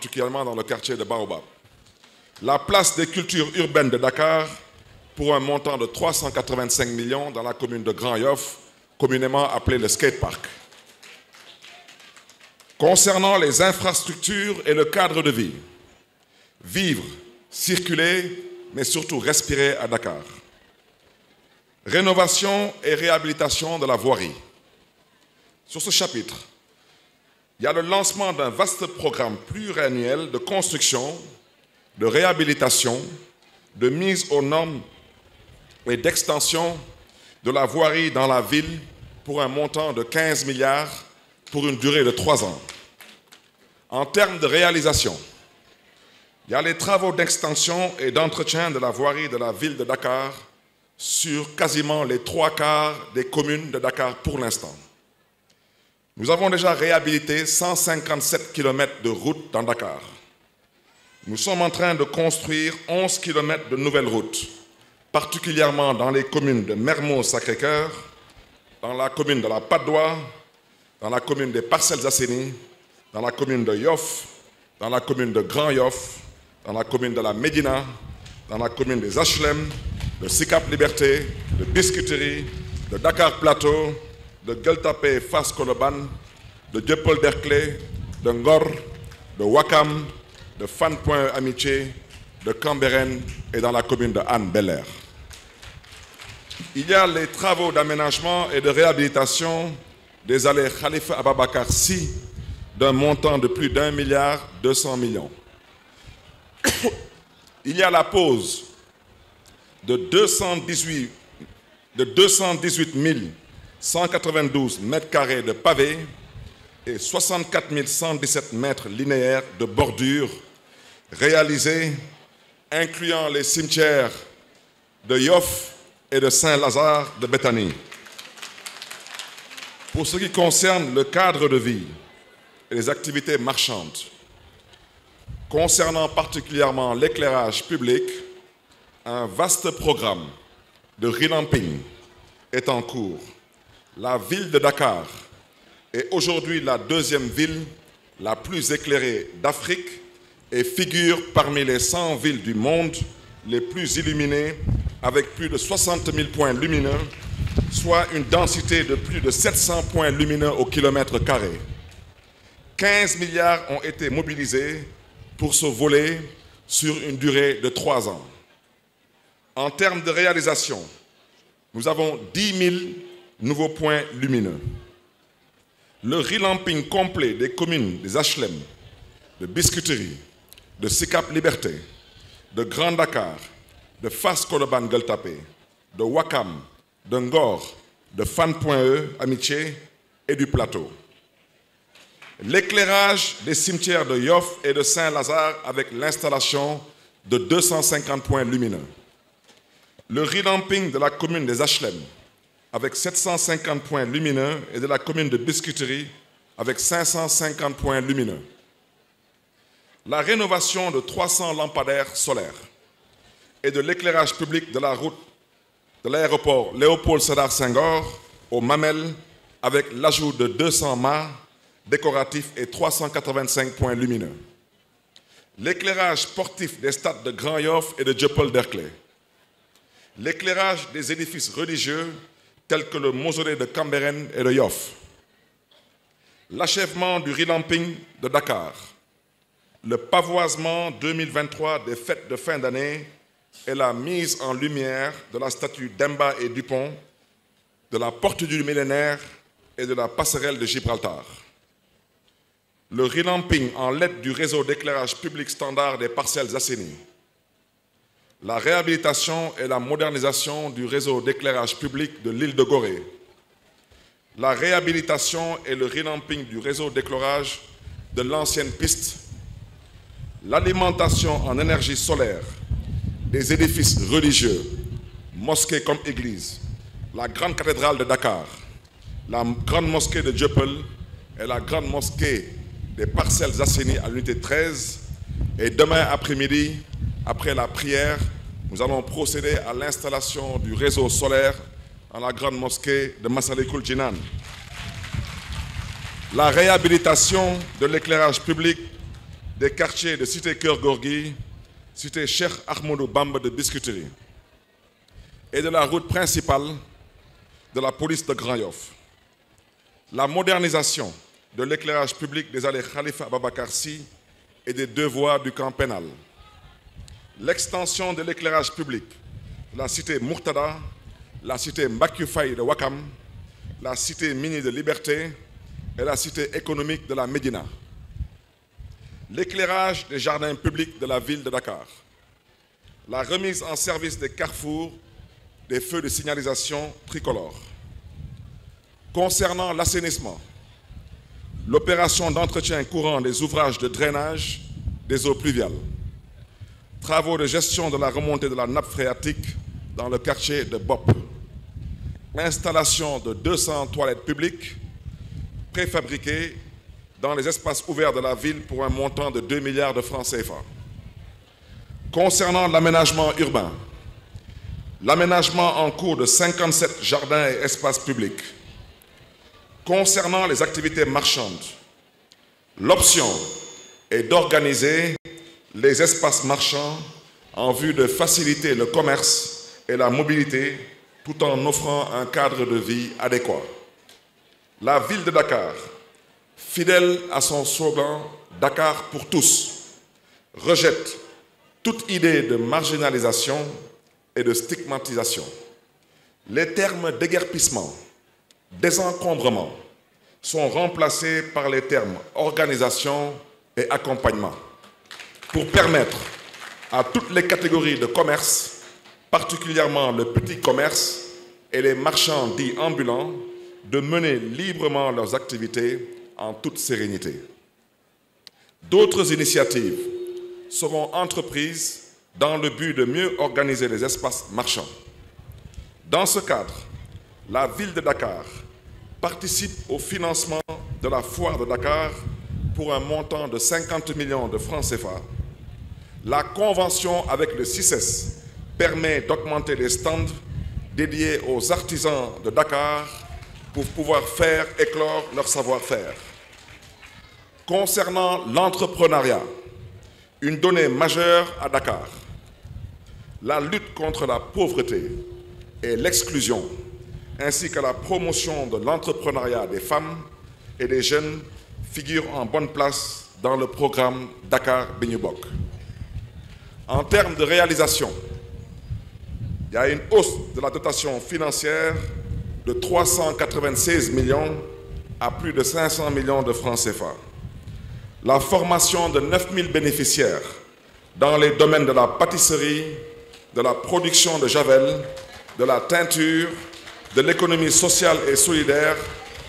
particulièrement dans le quartier de Baobab. La place des cultures urbaines de Dakar pour un montant de 385 millions dans la commune de Grand Yoff, communément appelée le skatepark. Concernant les infrastructures et le cadre de vie, vivre, circuler, mais surtout respirer à Dakar. Rénovation et réhabilitation de la voirie. Sur ce chapitre, il y a le lancement d'un vaste programme pluriannuel de construction, de réhabilitation, de mise aux normes et d'extension de la voirie dans la ville pour un montant de 15 milliards pour une durée de 3 ans. En termes de réalisation, il y a les travaux d'extension et d'entretien de la voirie de la ville de Dakar sur quasiment les 3/4 des communes de Dakar pour l'instant. Nous avons déjà réhabilité 157 km de routes dans Dakar. Nous sommes en train de construire 11 km de nouvelles routes, particulièrement dans les communes de Mermoz-Sacré-Cœur, dans la commune de la Patte d'Oie, dans la commune des Parcelles Assainies, dans la commune de Yoff, dans la commune de Grand Yoff, dans la commune de la Médina, dans la commune des HLM, de Sicap Liberté, de Biscuiterie, de Dakar Plateau, de Gueule Tapée Fass Colobane, de Dieuppeul-Derklé, de Ngor, de Ouakam, de Fann Point E Amitié, de Cambérène et dans la commune de Hann Bel-Air. Il y a les travaux d'aménagement et de réhabilitation des allées Khalifa Ababakar Sy d'un montant de plus d'1,2 milliard. Il y a la pose de 218 192 mètres carrés de pavés et 64 117 mètres linéaires de bordure réalisés, incluant les cimetières de Yoff et de Saint-Lazare de Béthanie. Pour ce qui concerne le cadre de vie et les activités marchandes, concernant particulièrement l'éclairage public, un vaste programme de revamping est en cours. La ville de Dakar est aujourd'hui la deuxième ville la plus éclairée d'Afrique et figure parmi les 100 villes du monde les plus illuminées avec plus de 60 000 points lumineux, soit une densité de plus de 700 points lumineux au kilomètre carré. 15 milliards ont été mobilisés pour ce volet sur une durée de 3 ans. En termes de réalisation, nous avons 10 000 nouveaux points lumineux. Le relamping complet des communes des HLM, de Biscuiterie, de Sicap Liberté, de Grand Dakar, de Fass Colobane Gueule Tapée, de Ouakam, de Ngor, de Fann Point E Amitié et du Plateau. L'éclairage des cimetières de Yoff et de Saint-Lazare avec l'installation de 250 points lumineux. Le revamping de la commune des HLM avec 750 points lumineux et de la commune de Biscuiterie avec 550 points lumineux. La rénovation de 300 lampadaires solaires et de l'éclairage public de la route de l'aéroport Léopold Sédar Senghor au Mamelles avec l'ajout de 200 mâts décoratifs et 385 points lumineux. L'éclairage sportif des stades de Grand Yoff et de Dieuppeul-Derklé. L'éclairage des édifices religieux tels que le mausolée de Cambérène et de Yoff. L'achèvement du relamping de Dakar. Le pavoisement 2023 des fêtes de fin d'année et la mise en lumière de la statue d'Emba et Dupont, de la porte du millénaire et de la passerelle de Gibraltar. Le relamping en LED du réseau d'éclairage public standard des Parcelles Assainies. La réhabilitation et la modernisation du réseau d'éclairage public de l'île de Gorée. La réhabilitation et le relamping du réseau d'éclairage de l'ancienne piste. L'alimentation en énergie solaire des édifices religieux, mosquées comme églises, la grande cathédrale de Dakar, la grande mosquée de Dieuppeul et la grande mosquée des Parcelles Assainies à l'unité 13. Et demain après-midi, après la prière, nous allons procéder à l'installation du réseau solaire dans la grande mosquée de Massalikul Jinan. La réhabilitation de l'éclairage public des quartiers de Cité Cœur Gorgui, Cité Cheikh Ahmadou Bamba de Biscuiterie et de la route principale de la police de Grand Yoff. La modernisation de l'éclairage public des allées Khalifa Ababacar Sy et des deux voies du camp pénal. L'extension de l'éclairage public de la cité Murtada, la cité Mbacké Faye de Ouakam, la cité mini de Liberté et la cité économique de la Médina. L'éclairage des jardins publics de la ville de Dakar. La remise en service des carrefours des feux de signalisation tricolores. Concernant l'assainissement, l'opération d'entretien courant des ouvrages de drainage des eaux pluviales. Travaux de gestion de la remontée de la nappe phréatique dans le quartier de Bop. Installation de 200 toilettes publiques préfabriquées dans les espaces ouverts de la ville pour un montant de 2 milliards de francs CFA. Concernant l'aménagement urbain, l'aménagement en cours de 57 jardins et espaces publics. Concernant les activités marchandes, l'option est d'organiser les espaces marchands en vue de faciliter le commerce et la mobilité tout en offrant un cadre de vie adéquat. La ville de Dakar, fidèle à son slogan « Dakar pour tous », rejette toute idée de marginalisation et de stigmatisation. Les termes déguerpissement, désencombrement sont remplacés par les termes organisation et accompagnement pour permettre à toutes les catégories de commerce, particulièrement le petit commerce et les marchands dits ambulants, de mener librement leurs activités en toute sérénité. D'autres initiatives seront entreprises dans le but de mieux organiser les espaces marchands. Dans ce cadre, la ville de Dakar participe au financement de la foire de Dakar pour un montant de 50 millions de francs CFA. La convention avec le CICES permet d'augmenter les stands dédiés aux artisans de Dakar pour pouvoir faire éclore leur savoir-faire. Concernant l'entrepreneuriat, une donnée majeure à Dakar, la lutte contre la pauvreté et l'exclusion, ainsi que la promotion de l'entrepreneuriat des femmes et des jeunes figurent en bonne place dans le programme Dakar Bignubok. En termes de réalisation, il y a une hausse de la dotation financière de 396 millions à plus de 500 millions de francs CFA. La formation de 9000 bénéficiaires dans les domaines de la pâtisserie, de la production de javel, de la teinture, de l'économie sociale et solidaire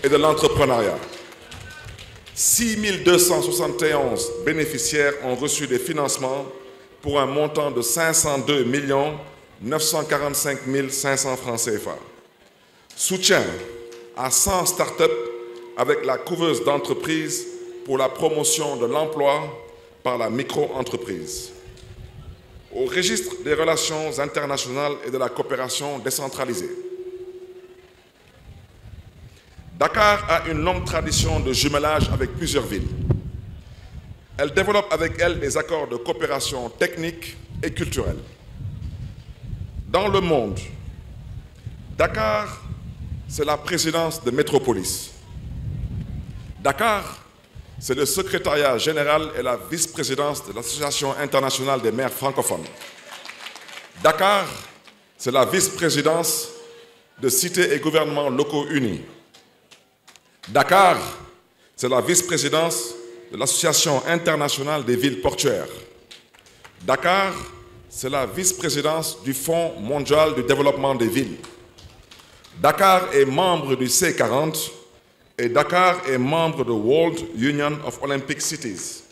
et de l'entrepreneuriat. 6271 bénéficiaires ont reçu des financements pour un montant de 502 945 500 francs CFA. Soutien à 100 startups avec la couveuse d'entreprise pour la promotion de l'emploi par la micro-entreprise. Au registre des relations internationales et de la coopération décentralisée. Dakar a une longue tradition de jumelage avec plusieurs villes. Elle développe avec elles des accords de coopération technique et culturelle. Dans le monde, Dakar, c'est la présidence de Métropolis. Dakar, c'est le secrétariat général et la vice-présidence de l'Association internationale des maires francophones. Dakar, c'est la vice-présidence de cités et gouvernements locaux unis. Dakar, c'est la vice-présidence de l'Association internationale des villes portuaires. Dakar, c'est la vice-présidence du Fonds mondial du développement des villes. Dakar est membre du C40 et Dakar est membre de World Union of Olympic Cities.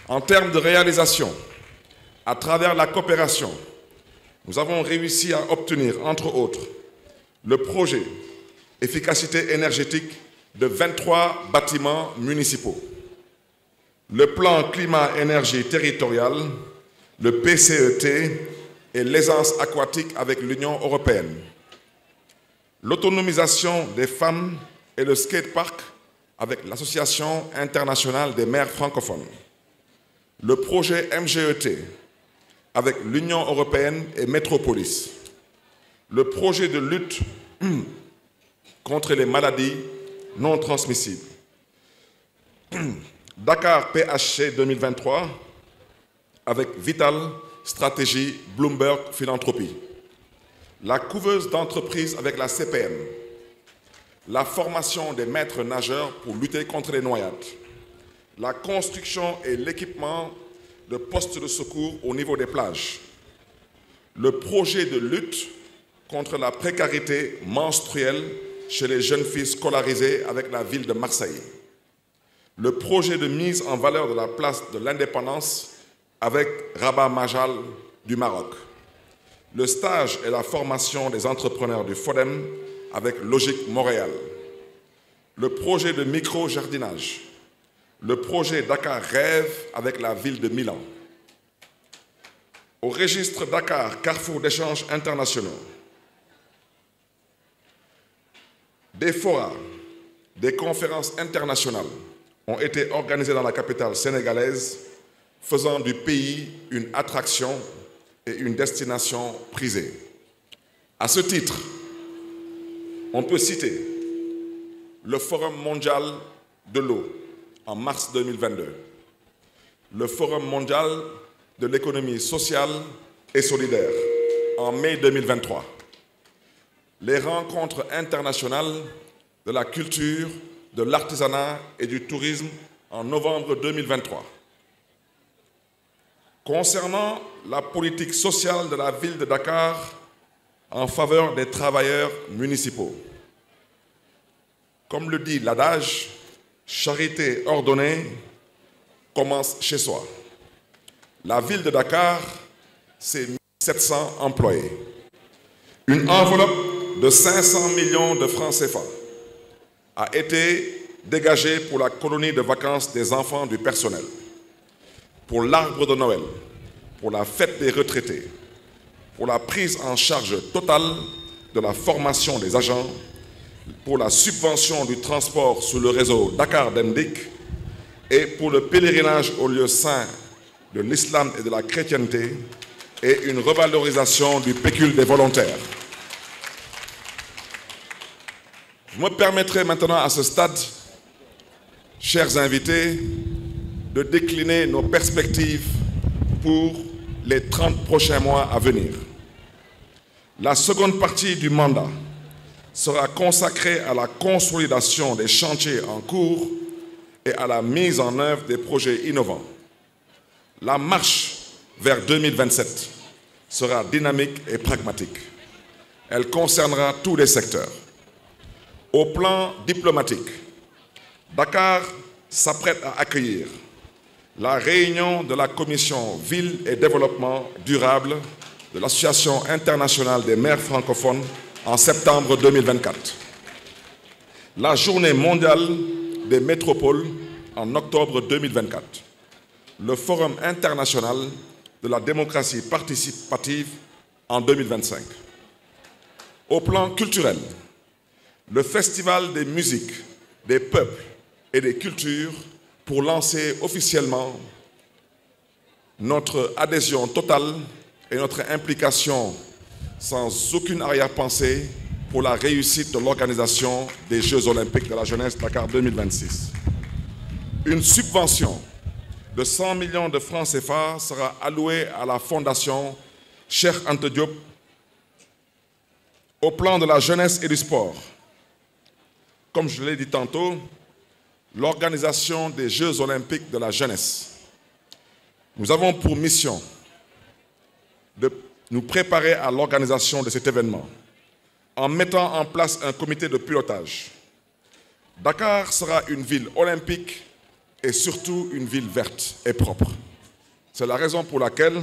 En termes de réalisation, à travers la coopération, nous avons réussi à obtenir, entre autres, le projet efficacité énergétique de 23 bâtiments municipaux, le plan climat-énergie territorial, le PCET et l'aisance aquatique avec l'Union européenne, l'autonomisation des femmes et le skatepark avec l'Association internationale des maires francophones, le projet MGET avec l'Union européenne et Métropolis, le projet de lutte contre les maladies non transmissibles, Dakar PHC 2023 avec Vital, Stratégie, Bloomberg, Philanthropie, la couveuse d'entreprise avec la CPM, la formation des maîtres nageurs pour lutter contre les noyades, la construction et l'équipement de postes de secours au niveau des plages, le projet de lutte contre la précarité menstruelle chez les jeunes filles scolarisées avec la ville de Marseille, le projet de mise en valeur de la place de l'indépendance avec Rabat Majal du Maroc, le stage et la formation des entrepreneurs du FODEM avec Logique Montréal, le projet de micro-jardinage, le projet Dakar Rêve avec la ville de Milan. Au registre Dakar, carrefour d'échanges internationaux, des forats, des conférences internationales ont été organisées dans la capitale sénégalaise, faisant du pays une attraction et une destination prisée. À ce titre, on peut citer le Forum mondial de l'eau en mars 2022, le Forum mondial de l'économie sociale et solidaire en mai 2023, les rencontres internationales de la culture, de l'artisanat et du tourisme en novembre 2023. Concernant la politique sociale de la ville de Dakar en faveur des travailleurs municipaux, comme le dit l'adage, charité ordonnée commence chez soi. La ville de Dakar, c'est 1700 employés. Une enveloppe de 500 millions de francs CFA a été dégagée pour la colonie de vacances des enfants du personnel, pour l'arbre de Noël, pour la fête des retraités, pour la prise en charge totale de la formation des agents, pour la subvention du transport sur le réseau Dakar-Demdik et pour le pèlerinage aux lieux saints de l'islam et de la chrétienté et une revalorisation du pécule des volontaires. Je me permettrai maintenant à ce stade, chers invités, de décliner nos perspectives pour les 30 prochains mois à venir. La seconde partie du mandat sera consacrée à la consolidation des chantiers en cours et à la mise en œuvre des projets innovants. La marche vers 2027 sera dynamique et pragmatique. Elle concernera tous les secteurs. Au plan diplomatique, Dakar s'apprête à accueillir la réunion de la Commission Ville et Développement Durable de l'Association internationale des maires francophones en septembre 2024. La Journée mondiale des métropoles en octobre 2024. Le Forum international de la démocratie participative en 2025. Au plan culturel, le Festival des musiques, des peuples et des cultures pour lancer officiellement notre adhésion totale et notre implication sans aucune arrière-pensée pour la réussite de l'organisation des Jeux olympiques de la jeunesse Dakar 2026. Une subvention de 100 millions de francs CFA sera allouée à la Fondation Cheikh Anta Diop. Au plan de la jeunesse et du sport, comme je l'ai dit tantôt, l'organisation des Jeux olympiques de la jeunesse. Nous avons pour mission de nous préparer à l'organisation de cet événement en mettant en place un comité de pilotage. Dakar sera une ville olympique et surtout une ville verte et propre. C'est la raison pour laquelle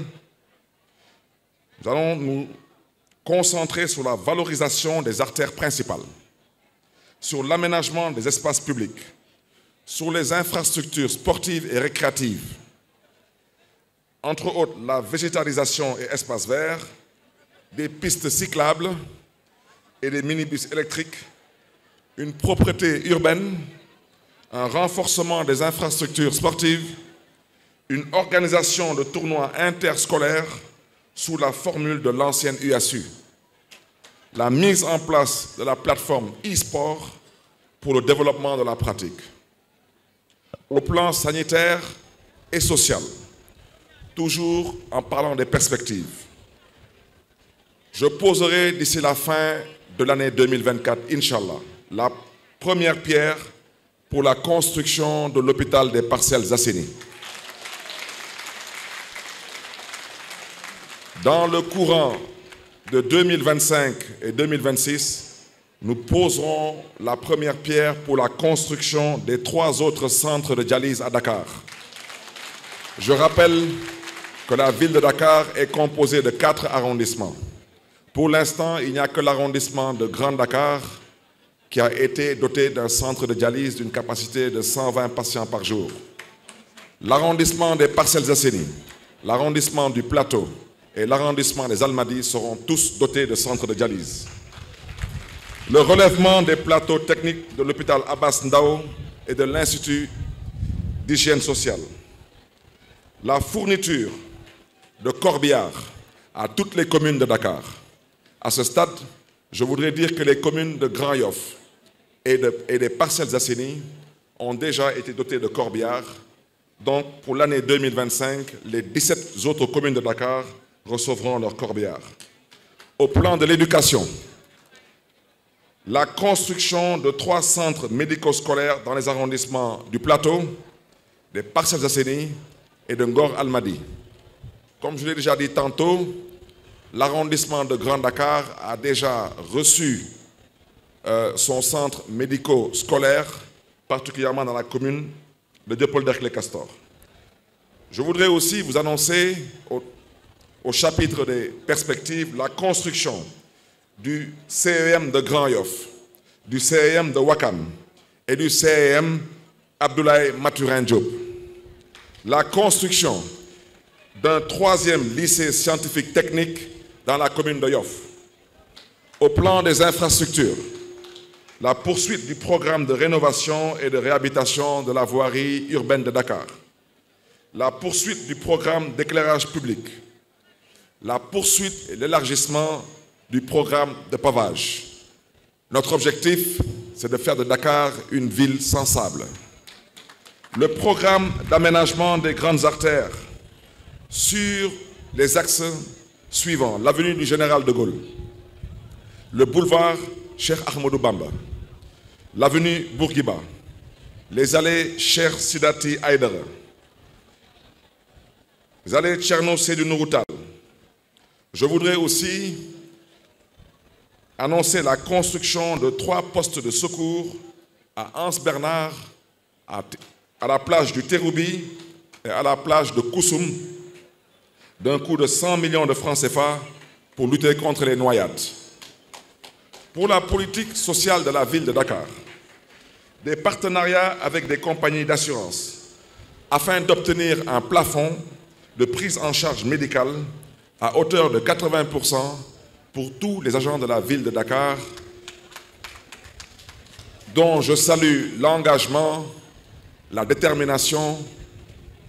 nous allons nous concentrer sur la valorisation des artères principales, sur l'aménagement des espaces publics, sur les infrastructures sportives et récréatives, entre autres la végétalisation et espaces verts, des pistes cyclables et des minibus électriques, une propreté urbaine, un renforcement des infrastructures sportives, une organisation de tournois interscolaires sous la formule de l'ancienne UASU, la mise en place de la plateforme e-sport pour le développement de la pratique. Au plan sanitaire et social, toujours en parlant des perspectives, je poserai d'ici la fin de l'année 2024, Inch'Allah, la première pierre pour la construction de l'hôpital des Parcelles Assainies. Dans le courant de 2025 et 2026, nous poserons la première pierre pour la construction des 3 autres centres de dialyse à Dakar. Je rappelle que la ville de Dakar est composée de 4 arrondissements. Pour l'instant, il n'y a que l'arrondissement de Grand Dakar qui a été doté d'un centre de dialyse d'une capacité de 120 patients par jour. L'arrondissement des Parcelles Assainies, l'arrondissement du Plateau et l'arrondissement des Almadies seront tous dotés de centres de dialyse. Le relèvement des plateaux techniques de l'hôpital Abbas Ndao et de l'Institut d'hygiène sociale. La fourniture de corbillards à toutes les communes de Dakar. À ce stade, je voudrais dire que les communes de Grand Yoff et des Parcelles Assainies ont déjà été dotées de corbillards. Donc, pour l'année 2025, les 17 autres communes de Dakar recevront leurs corbillards. Au plan de l'éducation, la construction de 3 centres médico-scolaires dans les arrondissements du Plateau, des Parcelles Assainies et de Ngor Almadi. Comme je l'ai déjà dit tantôt, l'arrondissement de Grand Dakar a déjà reçu son centre médico-scolaire, particulièrement dans la commune de Dieuppeul-Derklé-Castor. Je voudrais aussi vous annoncer, au chapitre des perspectives, la construction du CEM de Grand Yoff, du CEM de Ouakam et du CEM Abdoulaye Maturin Diop. La construction d'un 3e lycée scientifique technique dans la commune de Yoff. Au plan des infrastructures, la poursuite du programme de rénovation et de réhabilitation de la voirie urbaine de Dakar. La poursuite du programme d'éclairage public. La poursuite et l'élargissement du programme de pavage. Notre objectif, c'est de faire de Dakar une ville sans sable. Le programme d'aménagement des grandes artères sur les axes suivants, l'avenue du Général de Gaulle, le boulevard Cheikh Ahmadou Bamba, l'avenue Bourguiba, les allées Cheikh Sidati Haïdara, les allées Tcherno Seydou Nourou Tall. Je voudrais aussi annoncer la construction de 3 postes de secours à Anse-Bernard, à la plage du Terroubi et à la plage de Koussoum, d'un coût de 100 millions de francs CFA pour lutter contre les noyades. Pour la politique sociale de la ville de Dakar, des partenariats avec des compagnies d'assurance afin d'obtenir un plafond de prise en charge médicale à hauteur de 80% pour tous les agents de la ville de Dakar, dont je salue l'engagement, la détermination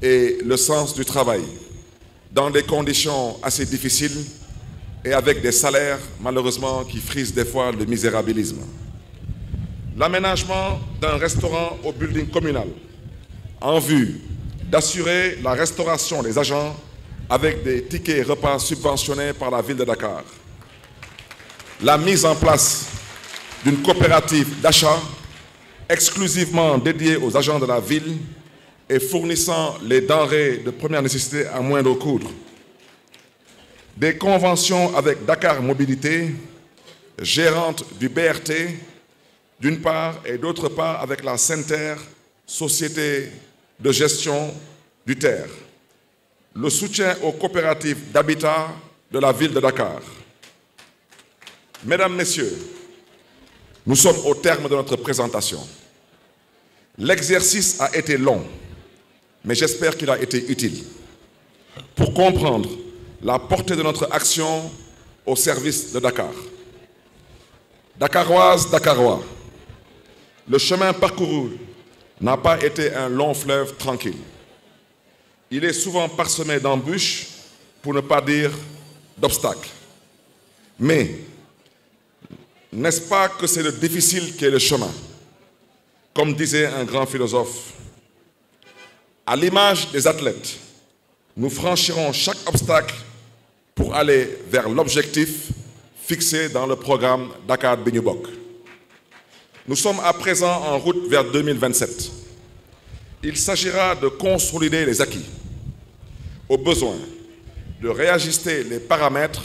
et le sens du travail, dans des conditions assez difficiles et avec des salaires, malheureusement, qui frisent des fois le misérabilisme. L'aménagement d'un restaurant au building communal en vue d'assurer la restauration des agents avec des tickets repas subventionnés par la ville de Dakar. La mise en place d'une coopérative d'achat exclusivement dédiée aux agents de la ville et fournissant les denrées de première nécessité à moindre coût. Des conventions avec Dakar Mobilité, gérante du BRT, d'une part, et d'autre part avec la Center, société de gestion du terre. Le soutien aux coopératives d'habitat de la ville de Dakar. Mesdames, Messieurs, nous sommes au terme de notre présentation. L'exercice a été long, mais j'espère qu'il a été utile pour comprendre la portée de notre action au service de Dakar. Dakaroises, Dakarois, le chemin parcouru n'a pas été un long fleuve tranquille. il est souvent parsemé d'embûches, pour ne pas dire d'obstacles. Mais, n'est-ce pas que c'est le difficile qui est le chemin? Comme disait un grand philosophe, à l'image des athlètes, nous franchirons chaque obstacle pour aller vers l'objectif fixé dans le programme Dakar bi ñu bokk. Nous sommes à présent en route vers 2027. Il s'agira de consolider les acquis, au besoin de réajuster les paramètres,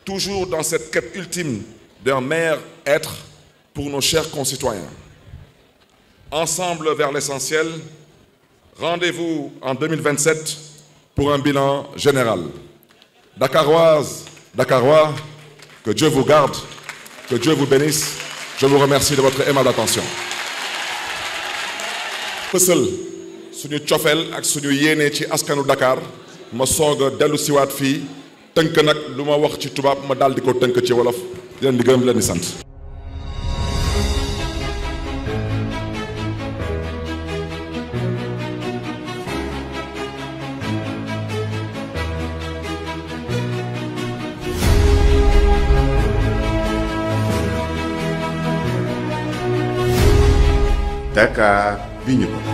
toujours dans cette quête ultime d'un meilleur être pour nos chers concitoyens. Ensemble vers l'essentiel, rendez-vous en 2027 pour un bilan général. Dakaroises, Dakarois, que Dieu vous garde, que Dieu vous bénisse. Je vous remercie de votre aimable attention. Fësal suñu cofeel ak suñu yéene ci askanu Dakar ma soog a dellu siwaat fii tënk nag lu ma wax ci tubaab ma daal di ko tënk ci wolof di leen di gërëm di leen di sant. Dakar bi ñu bokk.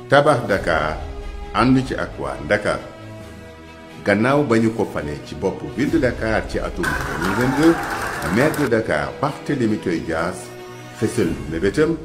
Tabax Dakar ànd ci ak waa Dakar gannaaw ba ñu ko falee ci bopp ville de Dakar ci atum 2022 maire de Dakar Barthélémy Toye Dias fësal mébétam